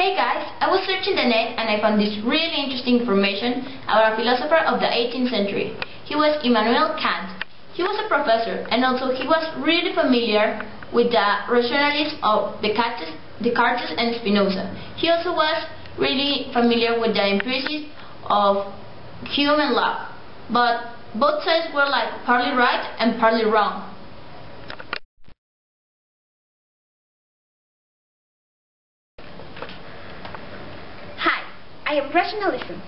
Hey guys, I was searching the net and I found this really interesting information about a philosopher of the 18th century. He was Immanuel Kant. He was a professor and also he was really familiar with the rationalism of Descartes and Spinoza. He also was really familiar with the empiricism of human love. But both sides were like partly right and partly wrong. I am Rationalism,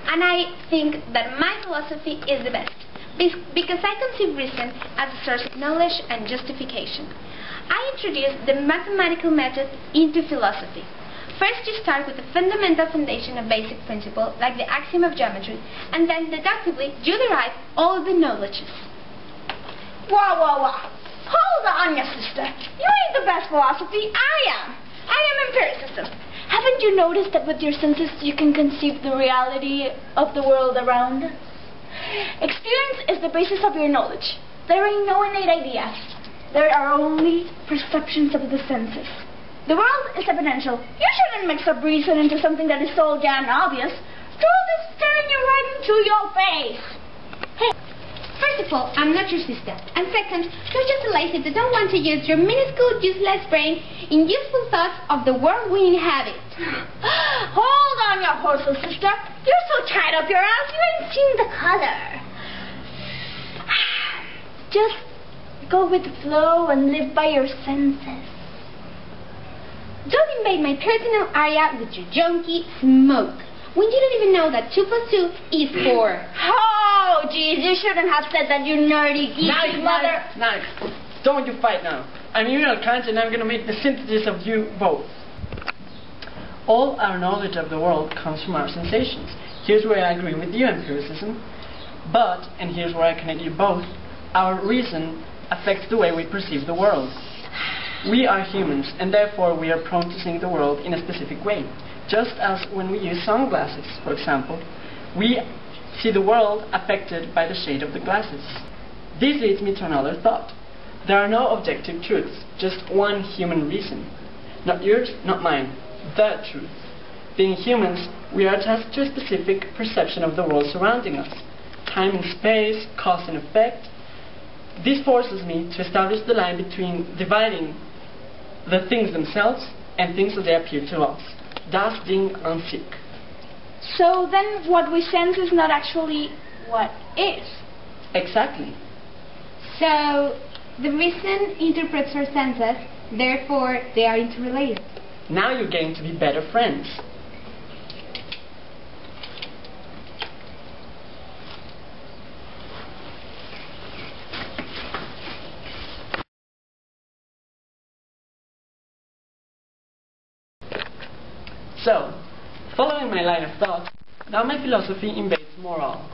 and I think that my philosophy is the best, because I conceive reason as a source of knowledge and justification. I introduce the mathematical method into philosophy. First you start with the fundamental foundation of basic principle, like the axiom of geometry, and then deductively you derive all the knowledges. Whoa. Hold on, your sister. You ain't the best philosophy. I am Empiricism. Haven't you noticed that with your senses you can conceive the reality of the world around us? Experience is the basis of your knowledge. There ain't no innate ideas. There are only perceptions of the senses. The world is evidential. You shouldn't mix up reason into something that is so damn obvious. Truth is staring you right into your face. Hey, first of all, I'm not your sister. And second, you're just lazy that don't want to use your minuscule, useless brain in useful thoughts of the world we inhabit. Hold on, your horseless sister. You're so tied up your ass you ain't seen the color. Just go with the flow and live by your senses. Don't invade my personal area with your junky smoke, when you don't even know that 2 + 2 is 4. Oh, geez, you shouldn't have said that, you nerdy geeky mother. Nice. Don't you fight now. I'm Immanuel Kant and I'm going to make the synthesis of you both. All our knowledge of the world comes from our sensations. Here's where I agree with you, empiricism. But, and here's where I connect you both, our reason affects the way we perceive the world. We are humans, and therefore we are prone to seeing the world in a specific way. Just as when we use sunglasses, for example, we see the world affected by the shade of the glasses. This leads me to another thought. There are no objective truths, just one human reason. Not yours, not mine, the truth. Being humans, we are attached to a specific perception of the world surrounding us. Time and space, cause and effect. This forces me to establish the line between dividing the things themselves and things as they appear to us. Das Ding an sich. So then what we sense is not actually what is. Exactly. So the reason interprets our senses, therefore they are interrelated. Now you're getting to be better friends. So, following my line of thought, now my philosophy invades moral.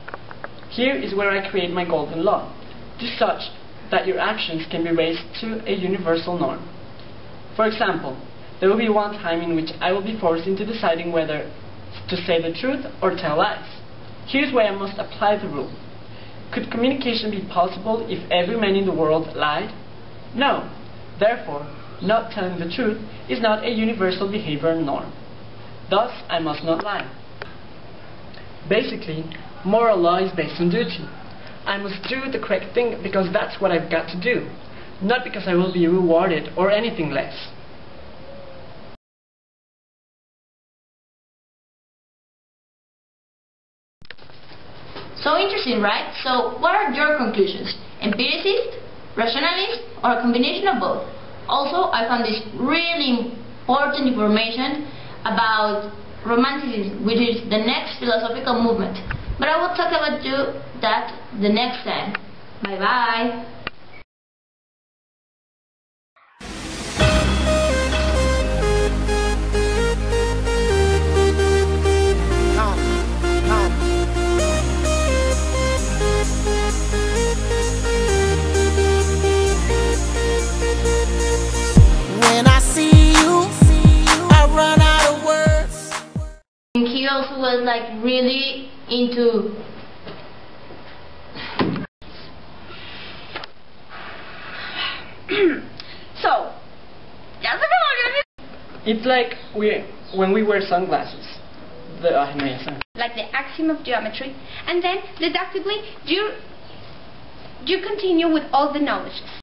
Here is where I create my golden law, just such that your actions can be raised to a universal norm. For example, there will be one time in which I will be forced into deciding whether to say the truth or tell lies. Here's where I must apply the rule. Could communication be possible if every man in the world lied? No. Therefore, not telling the truth is not a universal behavior norm. Thus, I must not lie. Basically, moral law is based on duty. I must do the correct thing because that's what I've got to do, not because I will be rewarded or anything less. So interesting, right? So what are your conclusions? Empiricist, rationalist, or a combination of both? Also, I found this really important information about Romanticism, which is the next philosophical movement. But I will talk about that the next time. Bye bye. He also was like really into So, it's like when we wear sunglasses. Like the axiom of geometry, and then deductively you continue with all the knowledge.